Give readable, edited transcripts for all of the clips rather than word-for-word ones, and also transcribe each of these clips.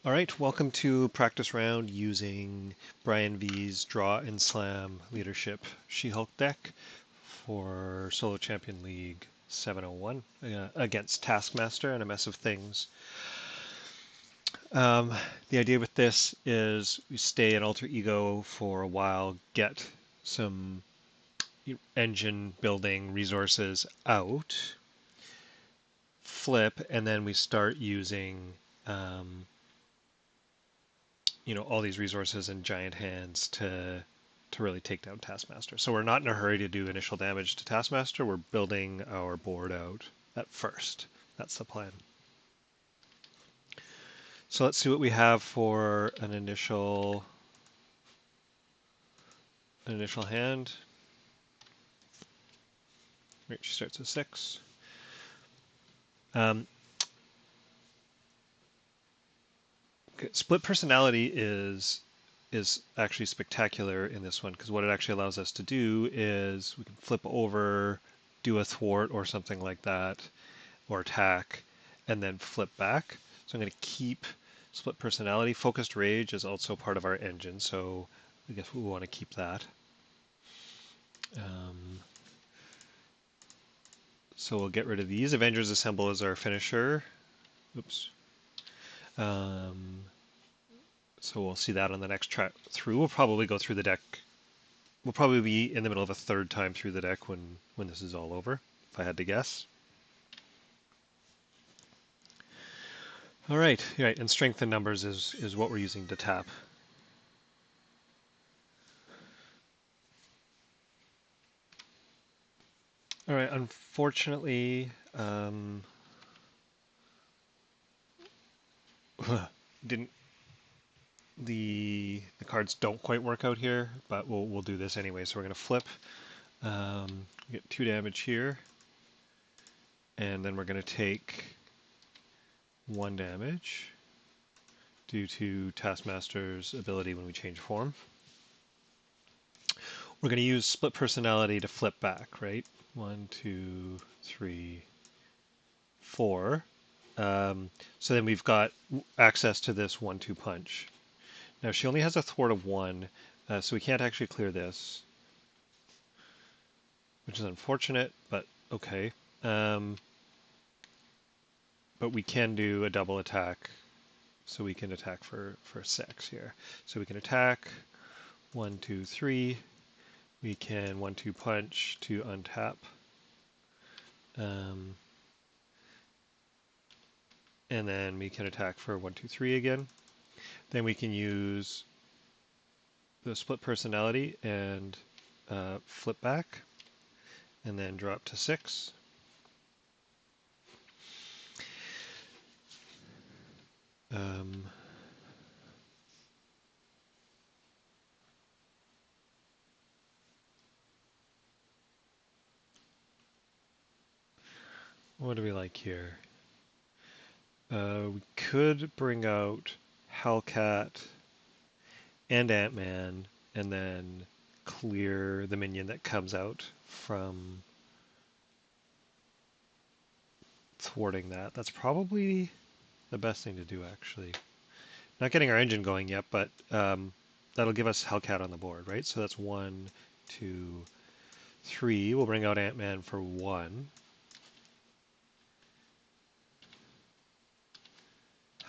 All right, welcome to practice round using Brian V's Draw and Slam Leadership She-Hulk deck for Solo Champion League 701 against Taskmaster and a mess of things. Um, the idea with this is we stay in Alter Ego for a while, get some engine building resources out, flip, and then we start using um, all these resources and giant hands to really take down Taskmaster. So we're not in a hurry to do initial damage to Taskmaster. We're building our board out at first. That's the plan. So let's see what we have for an initial hand. Right, she starts at 6. Split personality is actually spectacular in this one because what it actually allows us to do is we can flip over, do a thwart or something like that, or attack, and then flip back. So I'm going to keep split personality. Focused rage is also part of our engine, so I guess we want to keep that. So we'll get rid of these. Avengers Assemble is our finisher. Oops. So we'll see that on the next track through. We'll probably go through the deck. We'll probably be in the middle of a third time through the deck when this is all over, if I had to guess. All right, and strength in numbers is what we're using to tap. All right, unfortunately, didn't the cards don't quite work out here, but we'll do this anyway. So we're going to flip, get 2 damage here, and then we're going to take 1 damage due to Taskmaster's ability when we change form. We're going to use split personality to flip back, right? 1, 2, 3, 4. So then we've got access to this 1-2 punch. Now she only has a thwart of 1, so we can't actually clear this, which is unfortunate, but okay. But we can do a double attack, so we can attack for 6 here. So we can attack 1, 2, 3. We can 1-2 punch to untap. And then we can attack for 1, 2, 3 again. Then we can use the split personality and flip back, and then drop to 6. What do we like here? We could bring out Hellcat and Ant-Man and then clear the minion that comes out from thwarting that. That's probably the best thing to do, actually. Not getting our engine going yet, but that'll give us Hellcat on the board, right? So that's 1, 2, 3. We'll bring out Ant-Man for 1.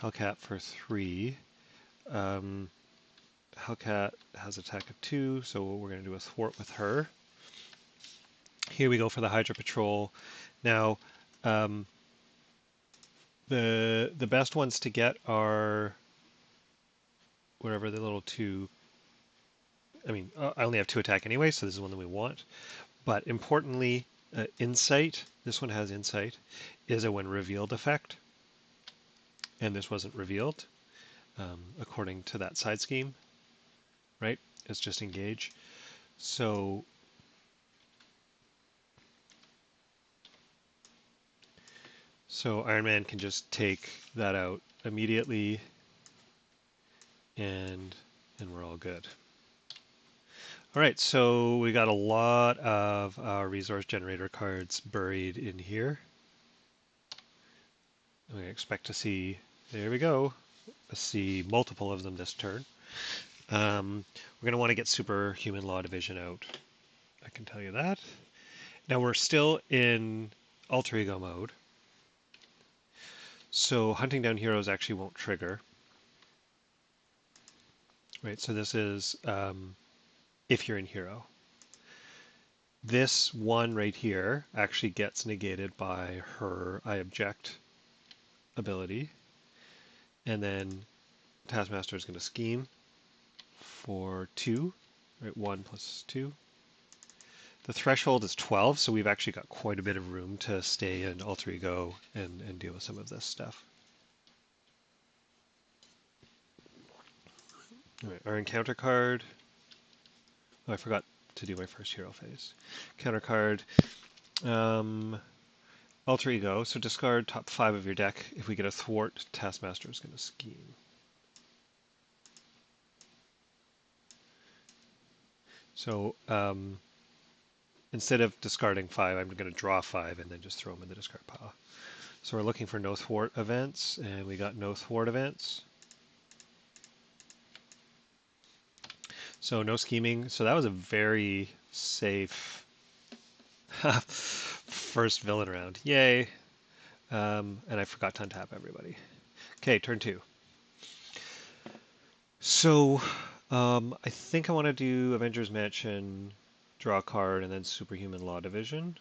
Hellcat for 3. Hellcat has attack of 2, so we're going to do a thwart with her. Here we go for the Hydra Patrol. Now, the best ones to get are whatever the little 2. I mean, I only have 2 attack anyway, so this is one that we want. But importantly, Insight, this one has Insight, is a when revealed effect. And this wasn't revealed according to that side scheme, right? It's just engage. So Iron Man can just take that out immediately, and we're all good. All right, so we got a lot of our resource generator cards buried in here. We expect to see, there we go, see multiple of them this turn. We're going to want to get superhuman law division out. I can tell you that. Now we're still in alter ego mode, so hunting down heroes actually won't trigger. Right, so this is if you're in hero. This one right here actually gets negated by her I object ability, and then Taskmaster is going to scheme for 2, right? 1 plus 2. The threshold is 12, so we've actually got quite a bit of room to stay in alter ego and deal with some of this stuff. All right, our encounter card. Oh, I forgot to do my first hero phase. Counter card. Alter ego. So discard top 5 of your deck. If we get a thwart, Taskmaster is going to scheme. So instead of discarding 5, I'm going to draw 5 and then just throw them in the discard pile. So we're looking for no thwart events, and we got no thwart events. So no scheming. So that was a very safe first villain round. Yay. And I forgot to untap everybody. Okay, turn 2. So I think I want to do Avengers Mansion, draw a card, and then Superhuman Law Division.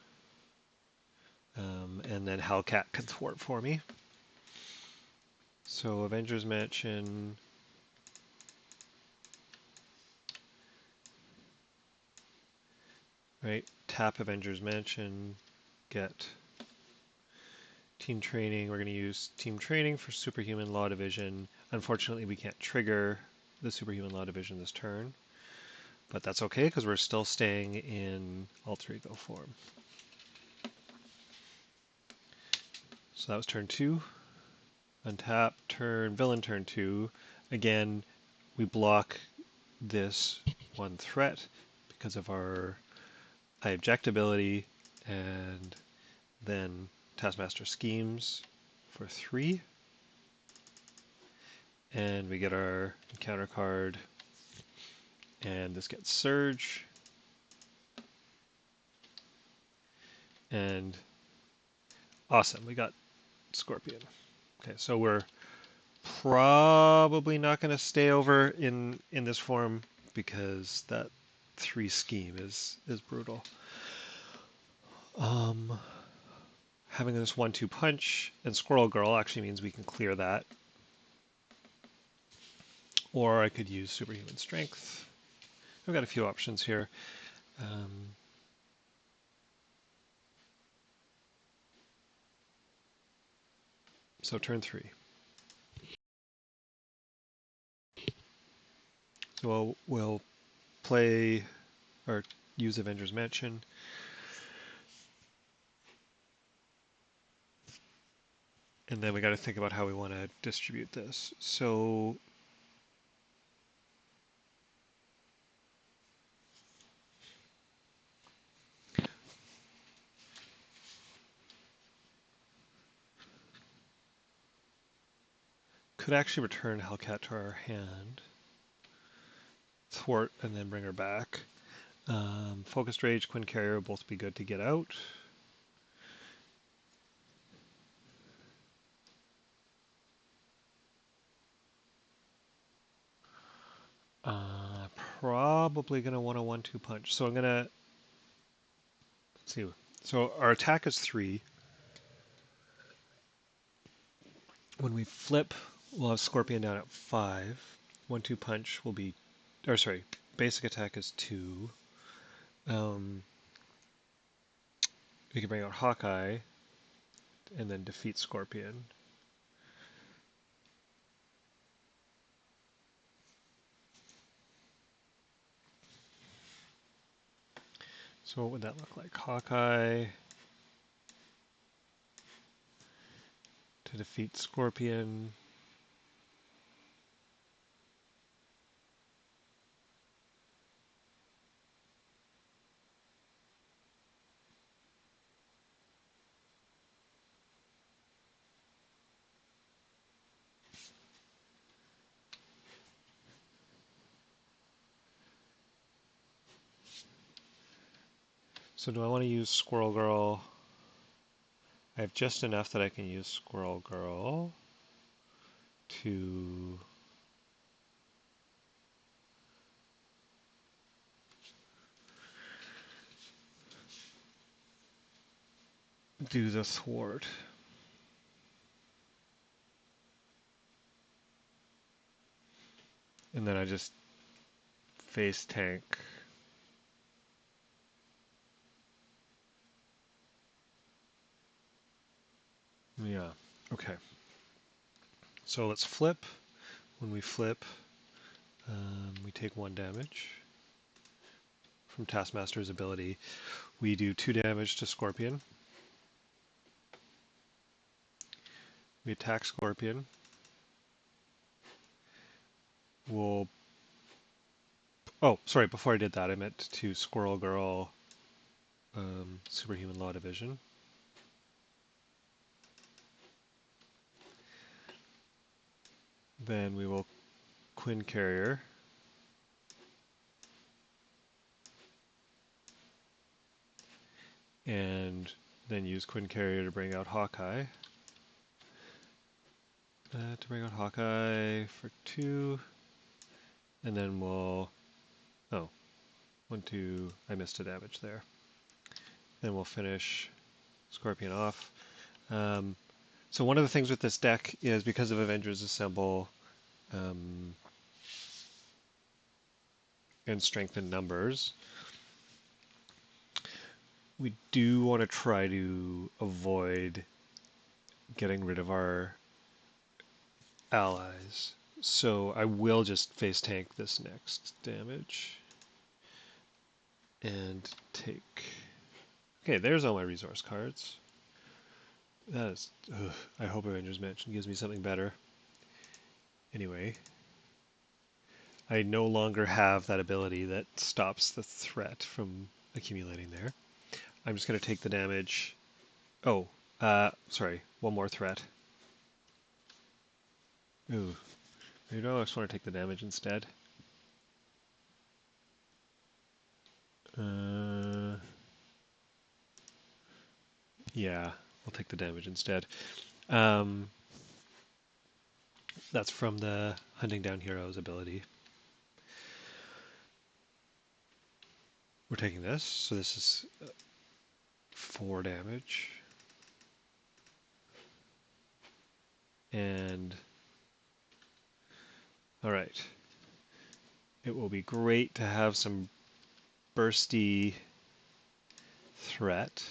And then Hellcat can thwart for me. So Avengers Mansion. Right, tap Avengers Mansion, get team training. We're going to use team training for Superhuman Law Division. Unfortunately, we can't trigger the Superhuman Law Division this turn, but that's okay because we're still staying in alter ego form. So that was turn 2. Untap, villain turn 2. Again, we block this one threat because of our I object ability, and then Taskmaster schemes for 3. And we get our encounter card, and this gets Surge. And awesome, we got Scorpion. Okay, so we're probably not going to stay over in this form because that 3 scheme is brutal. Having this 1-2 punch and Squirrel Girl actually means we can clear that. Or I could use Superhuman Strength. I've got a few options here. So turn 3. So we'll play or use Avengers Mansion. And then we got to think about how we want to distribute this. So could actually return Hellcat to our hand, thwart, and then bring her back. Focused Rage, Quinn Carrier will both be good to get out. Probably going to want a 1-2 punch. So I'm going to, let's see. So our attack is 3. When we flip, we'll have Scorpion down at 5. 1-2 punch will be, or sorry, basic attack is 2. We can bring out Hawkeye and then defeat Scorpion. So what would that look like? Hawkeye to defeat Scorpion. So do I want to use Squirrel Girl? I have just enough that I can use Squirrel Girl to do the thwart. And then I just face tank. Yeah, okay. So let's flip. When we flip, we take 1 damage from Taskmaster's ability. We do 2 damage to Scorpion. We attack Scorpion. We'll... Oh, sorry, before I did that, I meant to Squirrel Girl Superhuman Law Division. Then we will Quinn Carrier. And then use Quinn Carrier to bring out Hawkeye. To bring out Hawkeye for 2. And then we'll... Oh, 1, 2... I missed a damage there. Then we'll finish Scorpion off. So one of the things with this deck is because of Avengers Assemble and Strength in Numbers, we do want to try to avoid getting rid of our allies. So I will just face tank this next damage and take... Okay, there's all my resource cards. That is... Ugh, I hope Avengers Mansion gives me something better. Anyway, I no longer have that ability that stops the threat from accumulating there. I'm just going to take the damage. Oh, sorry, one more threat. Ooh, maybe I just want to take the damage instead. Yeah, I'll take the damage instead. That's from the Hunting Down Heroes ability. We're taking this, so this is 4 damage. And, alright. It will be great to have some bursty threat,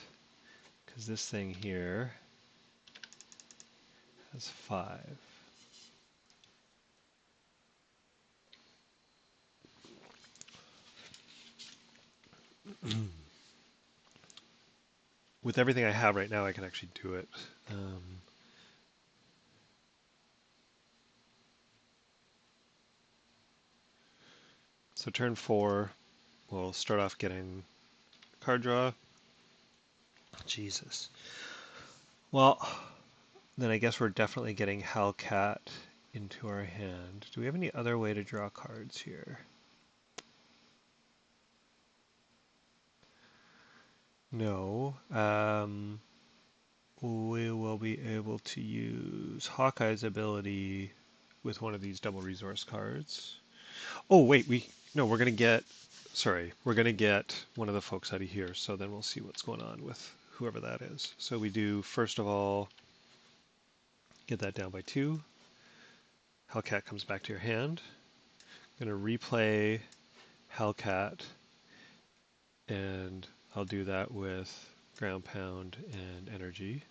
because this thing here has 5. With everything I have right now, I can actually do it. So turn 4, we'll start off getting card draw. Jesus. Well, then I guess we're definitely getting Hellcat into our hand. Do we have any other way to draw cards here? No. We will be able to use Hawkeye's ability with one of these double resource cards. Oh, wait, we're going to get, sorry, we're going to get one of the folks out of here, so then we'll see what's going on with whoever that is. So we do, first of all, get that down by 2. Hellcat comes back to your hand. I'm going to replay Hellcat, and I'll do that with Ground Pound and Energy.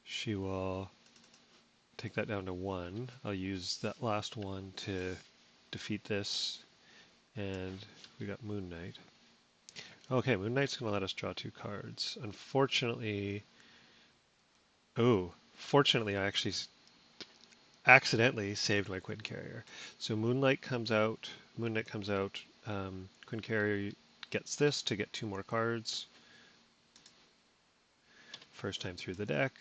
She will take that down to 1. I'll use that last one to defeat this, and we got Moon Knight. Okay, Moon Knight's going to let us draw 2 cards. Unfortunately, fortunately I actually accidentally saved my Quinn Carrier. So Moon Knight comes out, Quinn Carrier gets this to get 2 more cards. First time through the deck.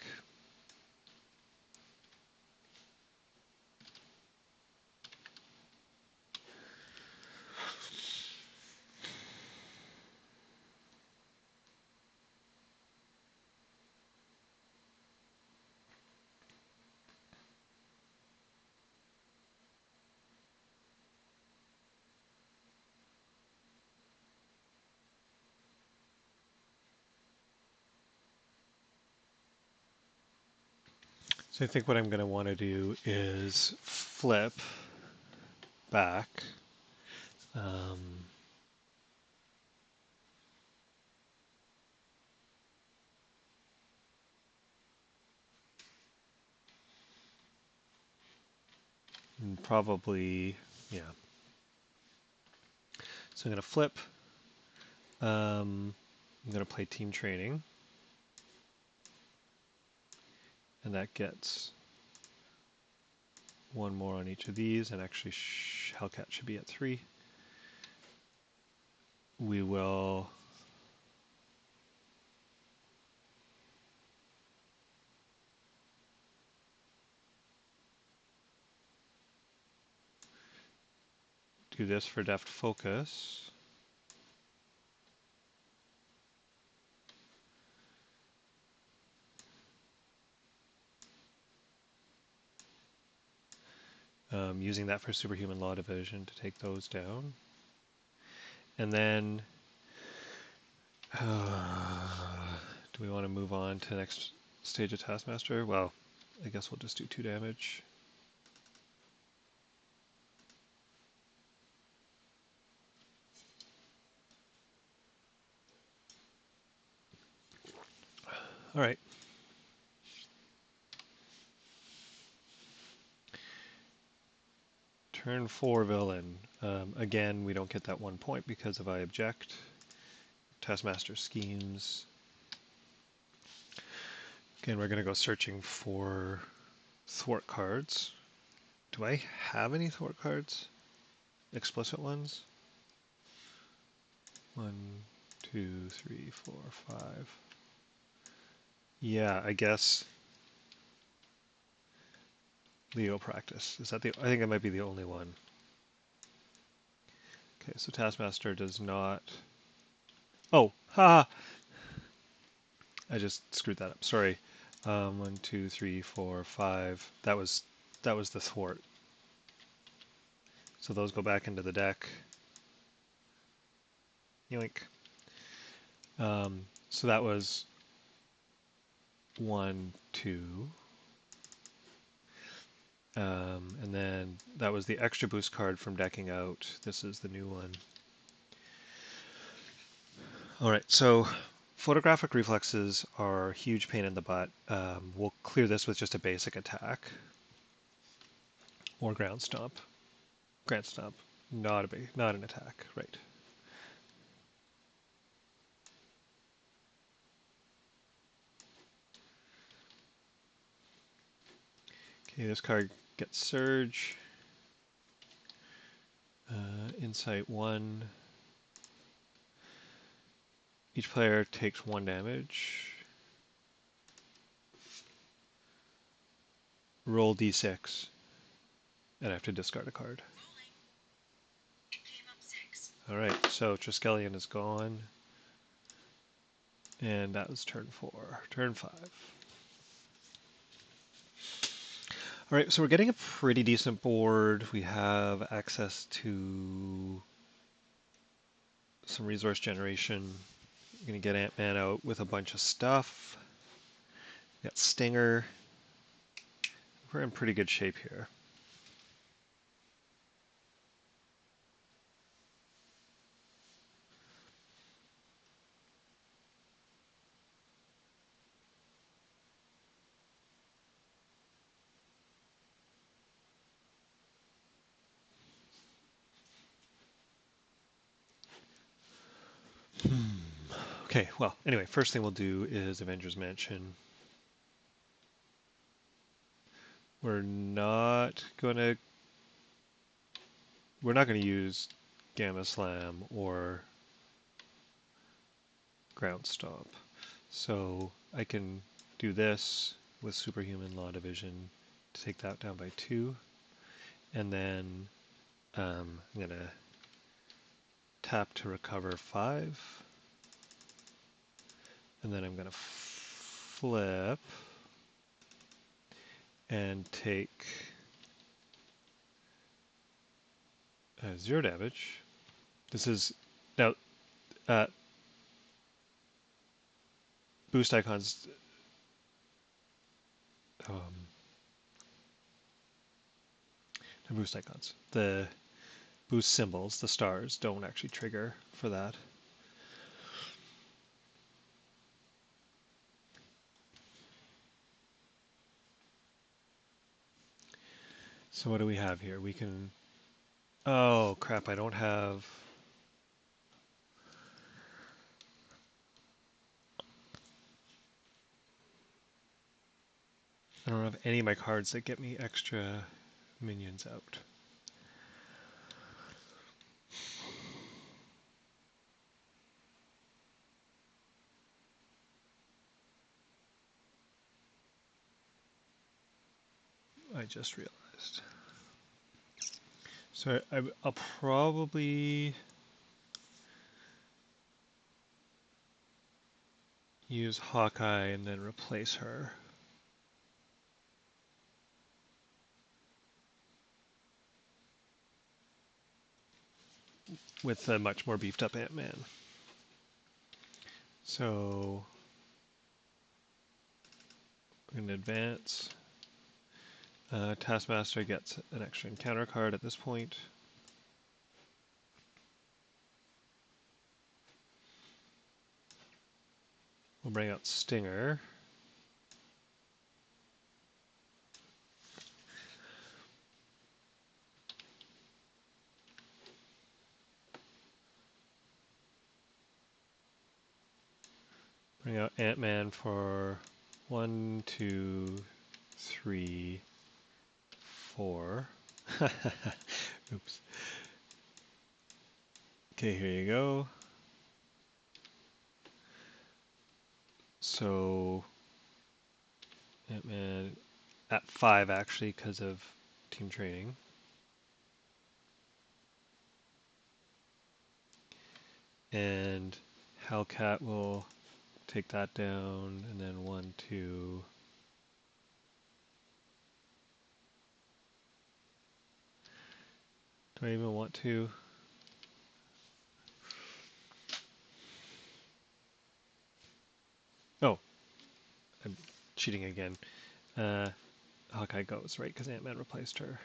So I think what I'm going to want to do is flip back. And probably, yeah. So I'm going to flip. I'm going to play team training. And that gets one more on each of these, and actually Hellcat should be at 3. We will do this for deft focus. Using that for superhuman law division to take those down. And then, do we want to move on to the next stage of Taskmaster? Well, I guess we'll just do 2 damage. All right. Turn 4 villain. Again, we don't get that 1 point because of I object. Taskmaster schemes. Again, we're going to go searching for thwart cards. Do I have any thwart cards? Explicit ones? 1, 2, 3, 4, 5. Yeah, I guess Leo practice. Is that the? I think that might be the only one. Okay, so Taskmaster does not. Oh, ha! I just screwed that up. Sorry. 1, 2, 3, 4, 5. That was the thwart. So those go back into the deck. Yoink. So that was 1, 2. And then that was the extra boost card from decking out. This is the new one. All right, so photographic reflexes are a huge pain in the butt. We'll clear this with just a basic attack. Or ground stomp. Ground stomp, not an attack, right. Okay, this card gets Surge. Insight 1. Each player takes 1 damage. Roll d6. And I have to discard a card. Alright, so Triskelion is gone. And that was turn 4. Turn 5. Alright, so we're getting a pretty decent board. We have access to some resource generation. I'm going to get Ant-Man out with a bunch of stuff. We got Stinger. We're in pretty good shape here. Okay, well, anyway, first thing we'll do is Avengers Mansion. We're not gonna use Gamma Slam or Ground Stomp. So I can do this with Superhuman Law Division to take that down by 2. And then I'm gonna tap to recover 5. And then I'm gonna flip and take 0 damage. This is now boost icons. boost icons. The boost symbols, the stars, don't actually trigger for that. So what do we have here? We can, oh crap, I don't have, any of my cards that get me extra minions out. I just realized. So I'll probably use Hawkeye and then replace her. With a much more beefed up Ant-Man. So we're going to advance. Taskmaster gets an extra encounter card at this point. We'll bring out Stinger. Bring out Ant-Man for 1, 2, 3, 4. Oops. Okay, here you go. So Ant-Man at 5 actually because of team training. And Hellcat will take that down, and then 1, 2. Do I even want to? Oh, I'm cheating again. Hawkeye goes, right? Because Ant-Man replaced her.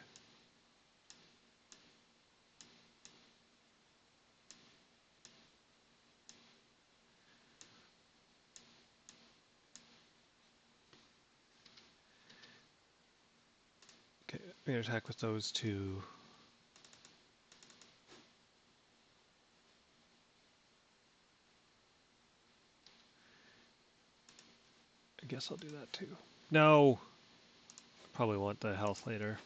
Okay, we're going to attack with those two. I guess I'll do that too. No! Probably want the health later.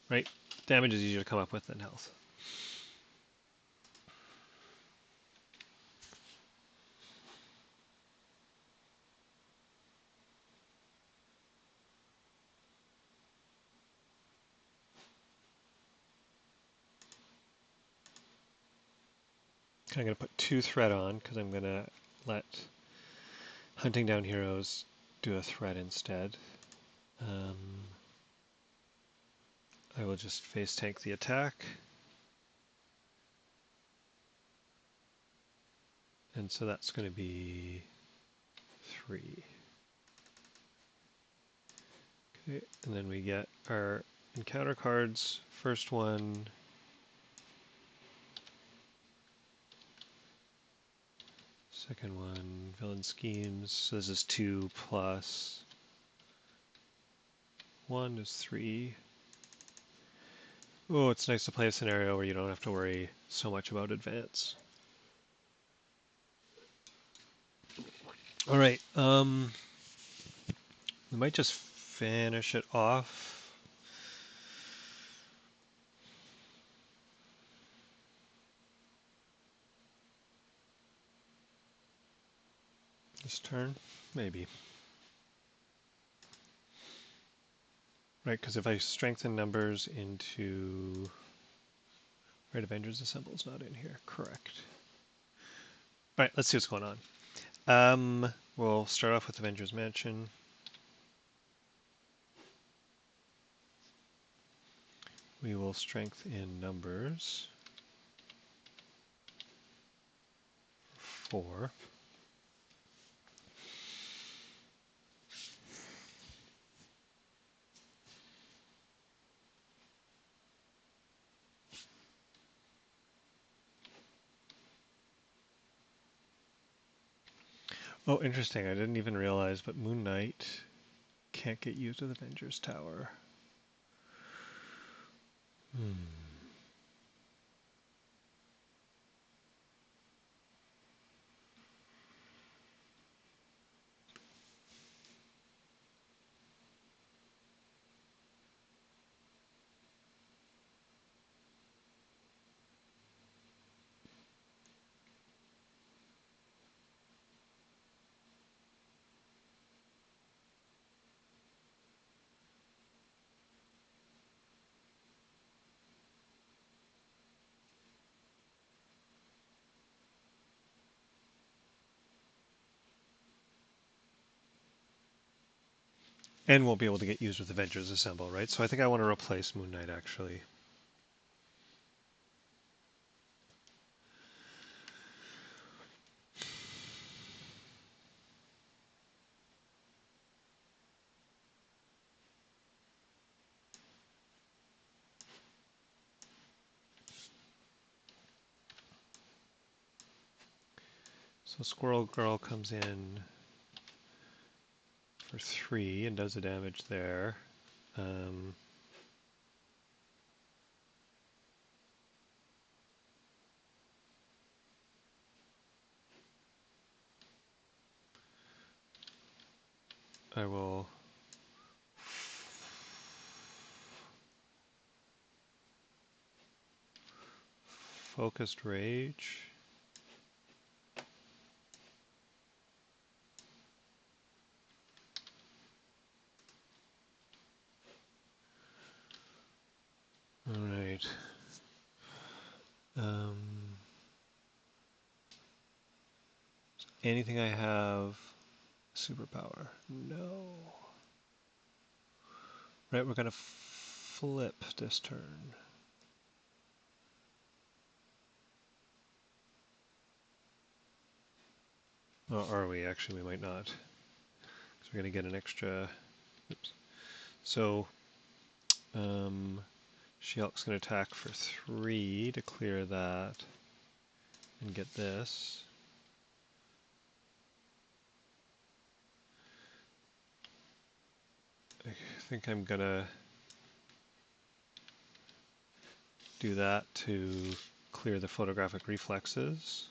Right? Damage is easier to come up with than health. Okay, I'm going to put 2 threat on because I'm going to let Hunting Down Heroes do a threat instead. I will just face tank the attack. And so that's going to be 3. Okay, and then we get our encounter cards. First one, second one, villain schemes. So this is 2 plus 1 is 3. Oh, it's nice to play a scenario where you don't have to worry so much about advance. All right, we might just finish it off. This turn, maybe. Right, because if I strengthen numbers into... Right, Avengers Assemble's not in here, correct. All right, let's see what's going on. We'll start off with Avengers Mansion. We will strengthen numbers. 4. Oh, interesting. I didn't even realize, but Moon Knight can't get used with Avengers Tower. Hmm. And won't be able to get used with Avengers Assemble, right? So I think I want to replace Moon Knight, actually. So Squirrel Girl comes in for 3 and does the damage there. Um, I will Focused Rage. All right. Anything I have superpower? No. Right, we're going to flip this turn. Oh, are we? Actually, we might not. Because we're going to get an extra... Oops. So, She-Hulk's going to attack for 3 to clear that and get this. I think I'm going to do that to clear the photographic reflexes.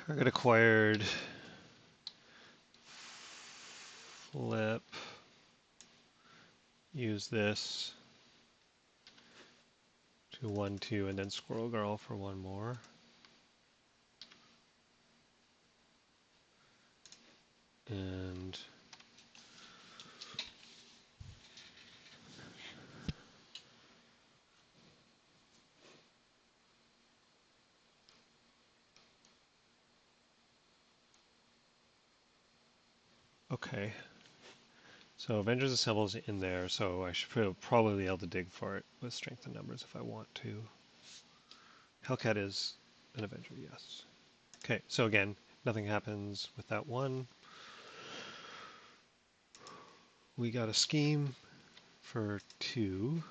Target acquired. Flip. Use this to 1, 2, and then Squirrel Girl for 1 more. And okay. So Avengers Assemble is in there, so I should probably be able to dig for it with strength and numbers if I want to. Hellcat is an Avenger, yes. Okay, so again, nothing happens with that one. We got a scheme for 2.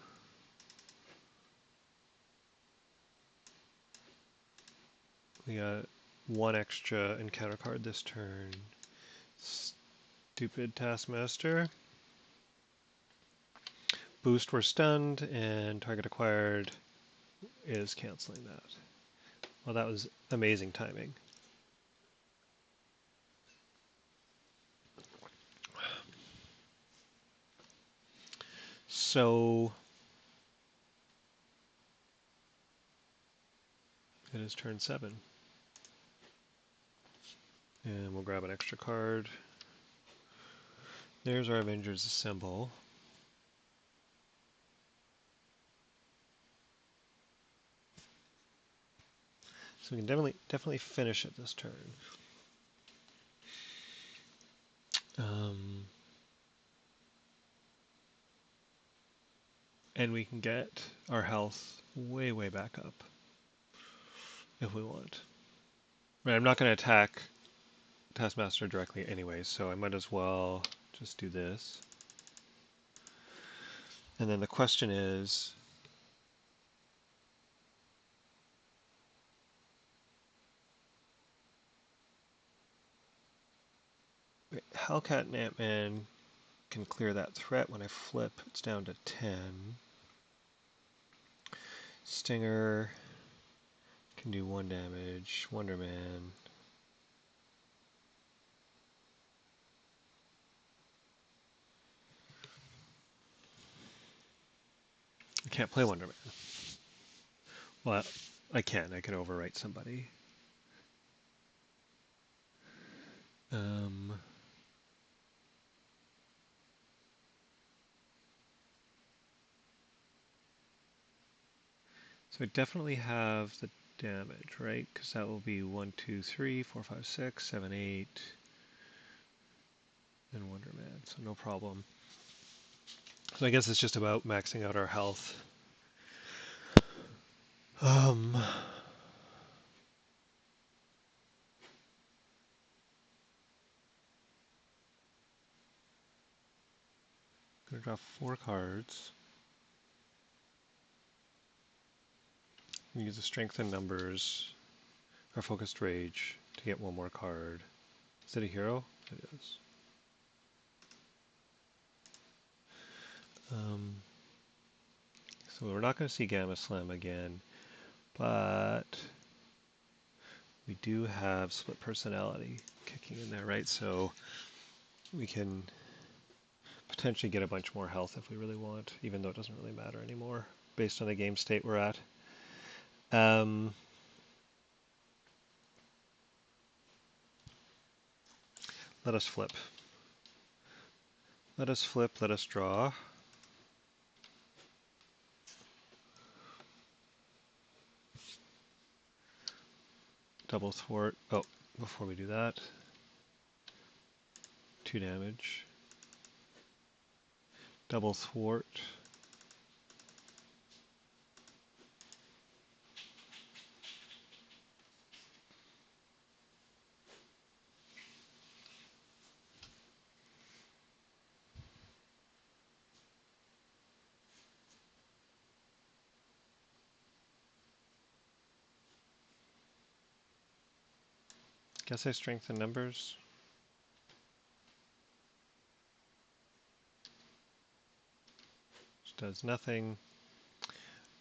We got 1 extra encounter card this turn. Stupid Taskmaster. Boost, we're stunned, and target acquired is canceling that. Well, that was amazing timing. So it is turn 7. And we'll grab an extra card. There's our Avengers Assemble. So we can definitely finish it this turn. and we can get our health way, way back up if we want. Right, I'm not going to attack Taskmaster directly anyway, so I might as well just do this. And then the question is, Hellcat and Ant-Man can clear that threat. When I flip, it's down to 10. Stinger can do 1 damage. Wonder Man. I can't play Wonder Man. Well, I can. I can overwrite somebody. So I definitely have the damage, right? Because that will be 1, 2, 3, 4, 5, 6, 7, 8, and Wonder Man. So no problem. So I guess it's just about maxing out our health. Gonna draw 4 cards. Use the strength in numbers, or focused rage, to get 1 more card. Is it a hero? It is. So we're not going to see Gamma Slam again, but we do have split personality kicking in there, right? So we can potentially get a bunch more health if we really want, even though it doesn't really matter anymore based on the game state we're at. Let us flip. Let us flip, let us draw. Double thwart. Oh, before we do that, 2 damage. Double thwart. Guess I strengthen numbers. Which does nothing.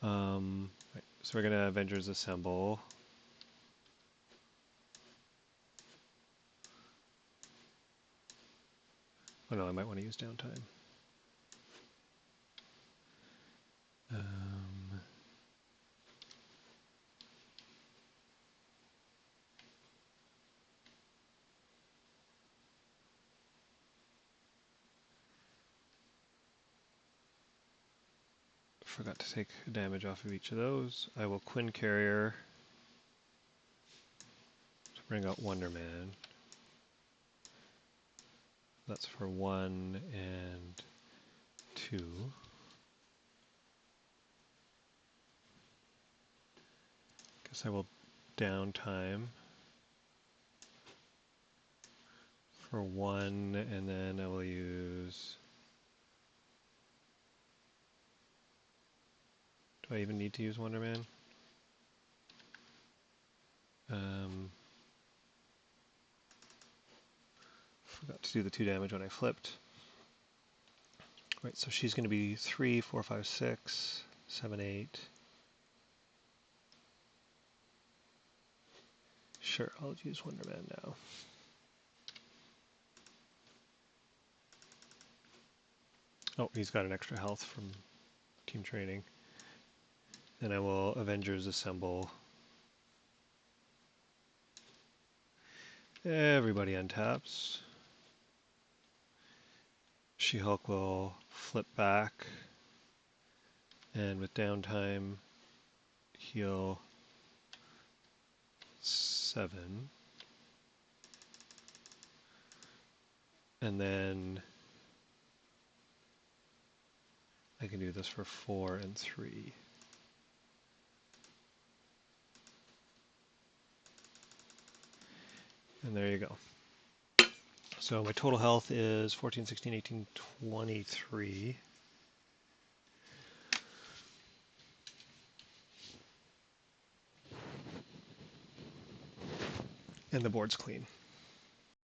Right, so we're going to Avengers Assemble. Oh no, I might want to use downtime. Forgot to take damage off of each of those. I will Quinn Carrier to bring out Wonder Man. That's for 1 and 2. Guess I will downtime for 1, and then I will use... Do I even need to use Wonder Man? Forgot to do the 2 damage when I flipped. Right, so she's going to be 3, 4, 5, 6, 7, 8. Sure, I'll use Wonder Man now. Oh, he's got an extra health from team training. Then I will Avengers Assemble. Everybody untaps. She-Hulk will flip back, and with downtime, heal 7. And then I can do this for 4 and 3. And there you go. So my total health is 14, 16, 18, 23. And the board's clean.